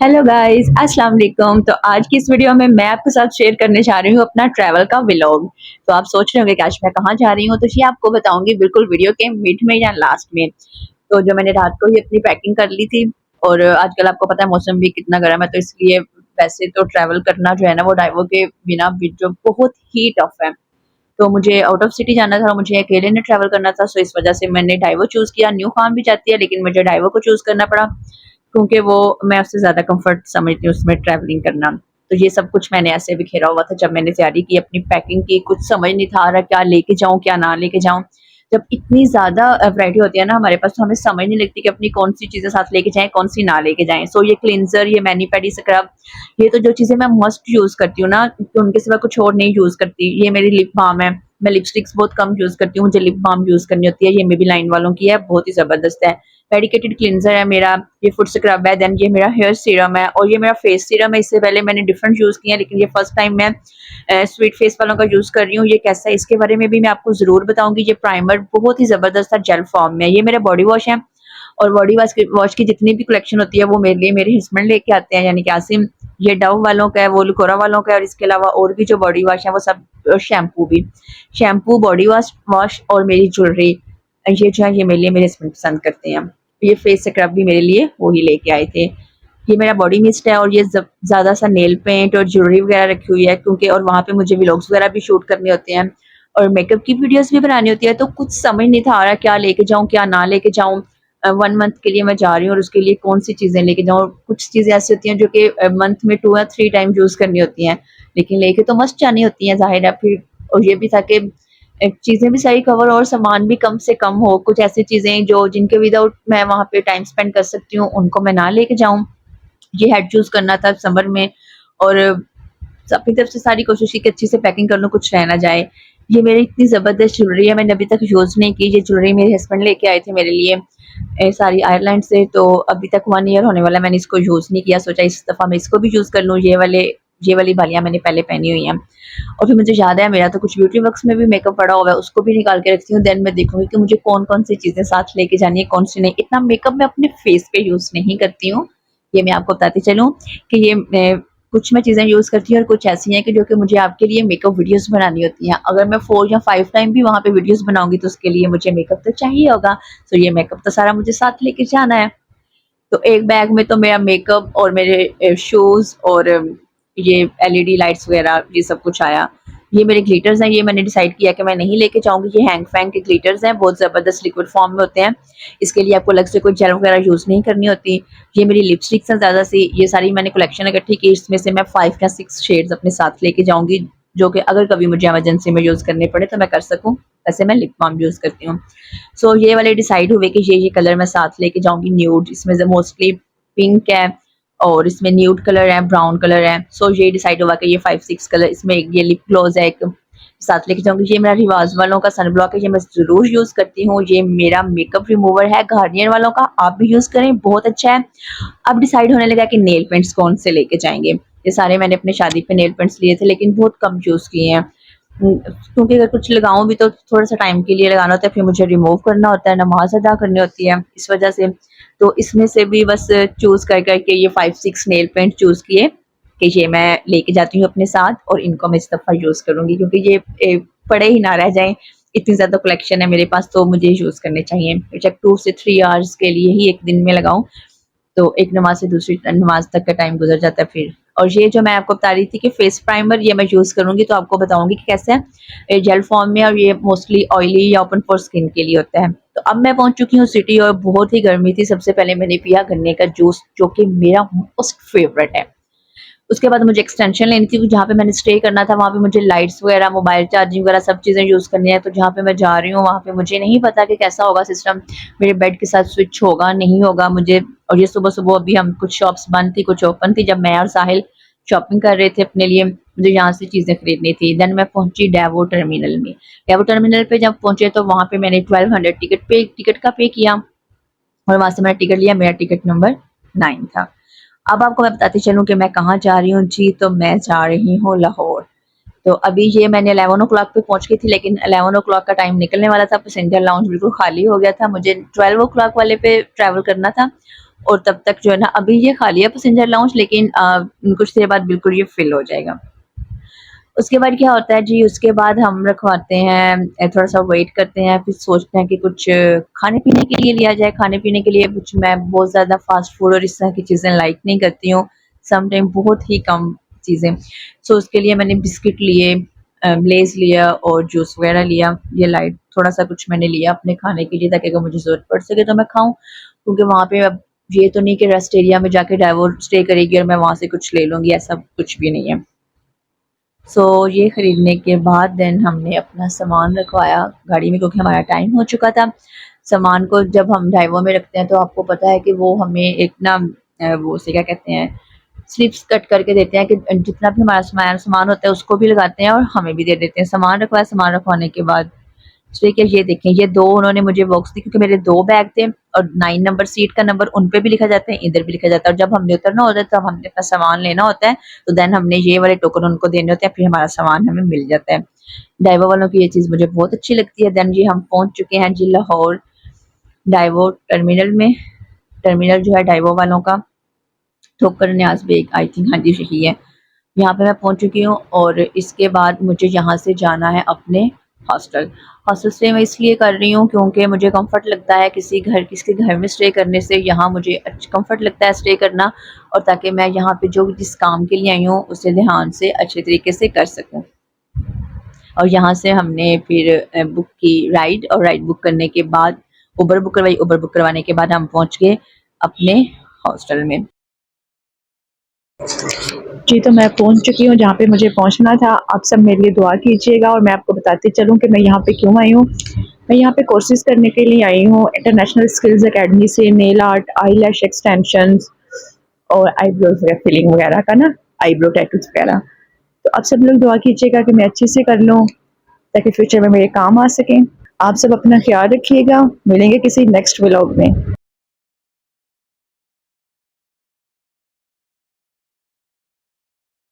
Hello guys, अस्सलाम वालेकुम। तो आज की इस वीडियो में मैं आपके साथ शेयर करने जा रही हूँ अपना ट्रैवल का व्लॉग। तो आप सोच रहे होंगे कि आज मैं कहाँ जा रही हूँ, तो ये आपको बताऊंगी बिल्कुल वीडियो के मिड में या लास्ट में। तो जो मैंने रात को ही अपनी पैकिंग कर ली थी, और आजकल आपको पता है मौसम भी कितना गर्म है, तो इसलिए वैसे तो ट्रैवल करना जो है ना वो डाइवो के बिना भी जो बहुत ही टफ है। तो मुझे आउट ऑफ सिटी जाना था, मुझे अकेले ने ट्रैवल करना था, सो इस वजह से मैंने डाइवो चूज किया। न्यू फार्म भी जाती है लेकिन मुझे डाइवो को चूज करना पड़ा, क्योंकि वो मैं उससे ज़्यादा कंफर्ट समझती हूँ उसमें ट्रैवलिंग करना। तो ये सब कुछ मैंने ऐसे बिखेरा हुआ था जब मैंने तैयारी की अपनी पैकिंग की, कुछ समझ नहीं था आ रहा क्या लेके जाऊँ क्या ना लेके जाऊँ। जब इतनी ज़्यादा वैरायटी होती है ना हमारे पास, तो हमें समझ नहीं लगती कि अपनी कौन सी चीज़ें साथ लेके जाएँ, कौन सी ना लेके जाएँ। सो ये क्लींजर, ये मैनी पेडी स्क्रब, ये तो जो चीज़ें मैं मस्ट यूज़ करती हूँ ना, तो उनके सिवा कुछ और नहीं यूज़ करती। ये मेरी लिप बाम है, मैं लिपस्टिक्स बहुत कम यूज़ करती हूँ, मुझे लिप बाम यूज़ करनी होती है। ये मेबेलिन वालों की है, बहुत ही ज़बरदस्त है। मेडिकेटेड क्लींजर है मेरा, ये फुट स्क्रब है, देन ये मेरा हेयर सीरम है, और ये मेरा फेस सीरम है। इससे पहले मैंने डिफरेंट यूज़ किया है, लेकिन ये फर्स्ट टाइम मैं स्वीट फेस वालों का यूज़ कर रही हूँ। ये कैसा है इसके बारे में भी मैं आपको ज़रूर बताऊँगी। ये प्राइमर बहुत ही ज़बरदस्त था जेल फॉर्म में। ये मेरा बॉडी वॉश है, और बॉडी वॉश की जितनी भी कलेक्शन होती है वो मेरे लिए मेरे हस्बैंड लेके आते हैं, यानी कि आसिम। ये डव वालों का है, वो लुकोरा वालों का है, और इसके अलावा और भी जो बॉडी वॉश है वो सब, शैम्पू भी, शैम्पू, बॉडी वॉश वॉश और मेरी ज्वेलरी, ये जो है ये मेरे लिए मेरे हस्बैंड पसंद करते हैं। ये फेस स्क्रब भी मेरे लिए वो ही लेके आए थे। ये मेरा बॉडी मिस्ट है, और ये ज़्यादा सा नेल पेंट और ज्वेलरी वगैरह रखी हुई है, क्योंकि और वहाँ पे मुझे व्लॉग्स वगैरह भी शूट करने होते हैं और मेकअप की वीडियोस भी बनानी होती है। तो कुछ समझ नहीं था आ रहा क्या लेके जाऊँ क्या ना लेके जाऊँ। 1 मंथ के लिए मैं जा रही हूँ और उसके लिए कौन सी चीज़ें लेके जाऊँ। कुछ चीज़ें ऐसी होती हैं जो कि मंथ में 2 या 3 टाइम यूज़ करनी होती हैं, लेकिन लेके तो मस्ट जानी होती हैं, ज़ाहिर है। फिर और ये भी था कि चीज़ें भी सही कवर और सामान भी कम से कम हो। कुछ ऐसी चीज़ें जो जिनके विदाउट मैं वहाँ पे टाइम स्पेंड कर सकती हूँ, उनको मैं ना लेके जाऊँ। ये हेड चूज़ करना था समर में, और अपनी तरफ से सारी कोशिश की कि अच्छी से पैकिंग कर लूँ, कुछ रह ना जाए। ये मेरी इतनी ज़बरदस्त ज्वेलरी है, मैंने अभी तक यूज़ नहीं की। ये ज्वेलरी मेरे हस्बैंड लेके आए थे मेरे लिए सारी आयरलैंड से, तो अभी तक 1 ईयर होने वाला है मैंने इसको यूज़ नहीं किया। सोचा इस दफ़ा मैं इसको भी यूज़ कर लूँ। ये वाली बालियाँ मैंने पहले पहनी हुई हैं, और फिर मुझे याद है मेरा तो कुछ ब्यूटी वर्क्स में भी मेकअप पड़ा हुआ है, उसको भी निकाल के रखती हूँ। देन मैं देखूँगी कि मुझे कौन-कौन सी चीज़ें साथ लेके जानी है, कौन सी नहीं। इतना मेकअप मैं अपने फेस पे यूज़ नहीं करती हूँ, ये मैं आपको बताती चलूँ कि कुछ मैं चीज़ें यूज़ करती हूँ और कुछ ऐसी हैं कि जो कि मुझे आपके लिए मेकअप वीडियोस बनानी होती हैं। अगर मैं 4 या 5 टाइम भी वहाँ पे वीडियोस बनाऊँगी, तो उसके लिए मुझे मेकअप तो चाहिए होगा। तो ये मेकअप तो सारा मुझे साथ लेके जाना है। तो एक बैग में तो मेरा मेकअप और मेरे शूज़ और ये एलईडी लाइट्स वगैरह ये सब कुछ आया। ये मेरे ग्लिटर्स हैं, ये मैंने डिसाइड किया कि मैं नहीं लेके जाऊँगी। ये हैंग फैंग के ग्लिटर्स हैं, बहुत ज़बरदस्त लिक्विड फॉर्म में होते हैं। इसके लिए आपको अलग से कोई जेल वगैरह यूज़ नहीं करनी होती। ये मेरी लिपस्टिक्स हैं ज़्यादा सी, ये सारी मैंने कलेक्शन इकट्ठी की। इसमें से मैं 5 या 6 शेड्स अपने साथ लेके जाऊँगी, जो कि अगर कभी मुझे इमरजेंसी में यूज़ करने पड़े तो मैं कर सकूँ। वैसे मैं लिप बाम यूज़ करती हूँ। सो ये वाले डिसाइड हुए कि ये कलर मैं साथ लेके जाऊँगी। न्यूड, इसमें से मोस्टली पिंक है, और इसमें न्यूड कलर है, ब्राउन कलर है। सो ये डिसाइड हुआ कि ये 5-6 कलर, इसमें ये लिप ग्लोज़ है एक, साथ लेके जाऊँगी। ये मेरा रिवाज़ वालों का सन ब्लॉक है, ये मैं ज़रूर यूज़ करती हूँ। ये मेरा मेकअप रिमूवर है गार्नियर वालों का, आप भी यूज़ करें, बहुत अच्छा है। अब डिसाइड होने लगा कि नेल पेंट्स कौन से लेके जाएँगे। ये सारे मैंने अपनी शादी पे नेल पेंट्स लिए थे, लेकिन बहुत कम यूज़ किए हैं। क्योंकि अगर कुछ लगाऊँ भी तो थोड़ा-सा टाइम के लिए लगाना होता है, फिर मुझे रिमूव करना होता है, नमाज़ अदा करनी होती है, इस वजह से। तो इसमें से भी बस चूज़ कर के ये 5-6 नेल पेंट चूज़ किए कि ये मैं लेके जाती हूँ अपने साथ, और इनको मैं इस दफ़ा यूज़ करूँगी, क्योंकि ये पड़े ही ना रह जाएँ। इतनी ज़्यादा कलेक्शन है मेरे पास, तो मुझे यूज़ करने चाहिए। बेशक 2 से 3 आवर्स के लिए ही एक दिन में लगाऊँ, तो एक नमाज़ से दूसरी नमाज़ तक का टाइम गुज़र जाता है फिर। और ये जो मैं आपको बता रही थी कि फेस प्राइमर, ये मैं यूज़ करूँगी, तो आपको बताऊँगी कि कैसे है। जेल फॉर्म में, और ये मोस्टली ऑयली या ओपन पोर स्किन के लिए होता है। तो अब मैं पहुँच चुकी हूँ सिटी, और बहुत ही गर्मी थी। सबसे पहले मैंने पिया गन्ने का जूस, जो कि मेरा मोस्ट फेवरेट है। उसके बाद मुझे एक्सटेंशन लेनी थी, जहाँ पे मैंने स्टे करना था वहाँ पे मुझे लाइट्स वगैरह, मोबाइल चार्जिंग वगैरह सब चीज़ें यूज़ करनी है। तो जहाँ पे मैं जा रही हूँ वहाँ पे मुझे नहीं पता कि कैसा होगा सिस्टम, मेरे बेड के साथ स्विच होगा नहीं होगा मुझे। और ये सुबह-सुबह अभी हम कुछ शॉप्स बंद थी, कुछ ओपन थी, जब मैं और साहिल शॉपिंग कर रहे थे अपने लिए, मुझे यहाँ से चीज़ें खरीदनी थी। देन मैं पहुँची डेवो टर्मिनल में। डेवो टर्मिनल पे जब पहुँचे तो वहाँ पे मैंने 1200 टिकट का पे किया, और वहाँ से मैंने टिकट लिया, मेरा टिकट नंबर 9 था। अब आपको मैं बताती चलूँ कि मैं कहाँ जा रही हूँ। जी, तो मैं जा रही हूँ लाहौर। तो अभी ये मैंने 11 ओ क्लॉक पे पहुँच गई थी, लेकिन 11 ओ क्लॉक का टाइम निकलने वाला था, पैसेंजर लाउंज बिल्कुल खाली हो गया था। मुझे 12 ओ क्लॉक वाले पे ट्रैवल करना था, और तब तक जो है ना, अभी ये खाली है पैसेंजर लाउंज, लेकिन कुछ देर बाद बिल्कुल ये फिल हो जाएगा। उसके बाद क्या होता है जी, उसके बाद हम रखवाते हैं, थोड़ा-सा वेट करते हैं, फिर सोचते हैं कि कुछ खाने-पीने के लिए लिया जाए। खाने-पीने के लिए कुछ, मैं बहुत ज़्यादा फ़ास्ट फूड और इस तरह की चीज़ें लाइक नहीं करती हूँ, सम टाइम बहुत ही कम चीज़ें। सो उसके लिए मैंने बिस्किट लिए, लेज़ लिया और जूस वगैरह लिया। ये लाइट थोड़ा-सा कुछ मैंने लिया अपने खाने के लिए, ताकि अगर मुझे ज़रूरत पड़ सके तो मैं खाऊँ। क्योंकि वहाँ पे अब ये तो नहीं कि रेस्ट एरिया में जाके ड्राइवर स्टे करेगी और मैं वहाँ से कुछ ले लूँगी, ऐसा कुछ भी नहीं है। सो ये ख़रीदने के बाद देन हमने अपना सामान रखवाया गाड़ी में, क्योंकि हमारा टाइम हो चुका था। सामान को जब हम ड्राइवर में रखते हैं तो आपको पता है कि वो हमें एक ना वो उसे क्या कहते हैं, स्लिप्स कट करके देते हैं कि जितना भी हमारा सामान होता है उसको भी लगाते हैं और हमें भी दे देते हैं। सामान रखवाया, सामान रखवाने के बाद ठीक है, ये देखें, ये 2 उन्होंने मुझे बॉक्स दी, क्योंकि मेरे 2 बैग थे और 9 नंबर सीट का नंबर उन पे भी लिखा जाता है, इधर भी लिखा जाता है, और जब हमने उतरना होता है तब हमने अपना सामान लेना होता है, तो देन हमने ये वाले टोकन उनको देने होते हैं, फिर हमारा सामान हमें मिल जाता है। डाइवा वालों की ये चीज़ मुझे बहुत अच्छी लगती है। देन जी हम पहुँच चुके हैं जी लाहौर डाइवो टर्मिनल में। टर्मिनल जो है डाइवो वालों का, ठोकर न्याज़ बेग, आई थिंक, हाँ जी यही है। यहाँ पे मैं पहुँच चुकी हूँ और इसके बाद मुझे यहाँ से जाना है अपने हॉस्टल। हॉस्टल स्टे मैं इसलिए कर रही हूँ क्योंकि मुझे कंफर्ट लगता है किसी घर में स्टे करने से। यहाँ मुझे कंफर्ट लगता है स्टे करना, और ताकि मैं यहाँ पे जो जिस काम के लिए आई हूँ उसे ध्यान से अच्छे तरीके से कर सकूँ। और यहाँ से हमने फिर बुक की राइड, और राइड बुक करने के बाद उबर बुक करवाई। उबर बुक करवाने के बाद हम पहुँच गए अपने हॉस्टल में। जी, तो मैं पहुँच चुकी हूँ जहाँ पे मुझे पहुँचना था। आप सब मेरे लिए दुआ कीजिएगा और मैं आपको बताती चलूँ कि मैं यहाँ पे क्यों आई हूँ। मैं यहाँ पे कोर्सेज़ करने के लिए आई हूँ इंटरनेशनल स्किल्स अकेडमी से, नेल आर्ट, आईलैश एक्सटेंशंस और आईब्रोज़ वगैरह, फिलिंग वगैरह का ना, आईब्रो टैटूज़ वगैरह। तो आप सब लोग दुआ कीजिएगा कि मैं अच्छे से कर लूँ, ताकि फ्यूचर में मेरे काम आ सकें। आप सब अपना ख़्याल रखिएगा, मिलेंगे किसी नेक्स्ट व्लॉग में।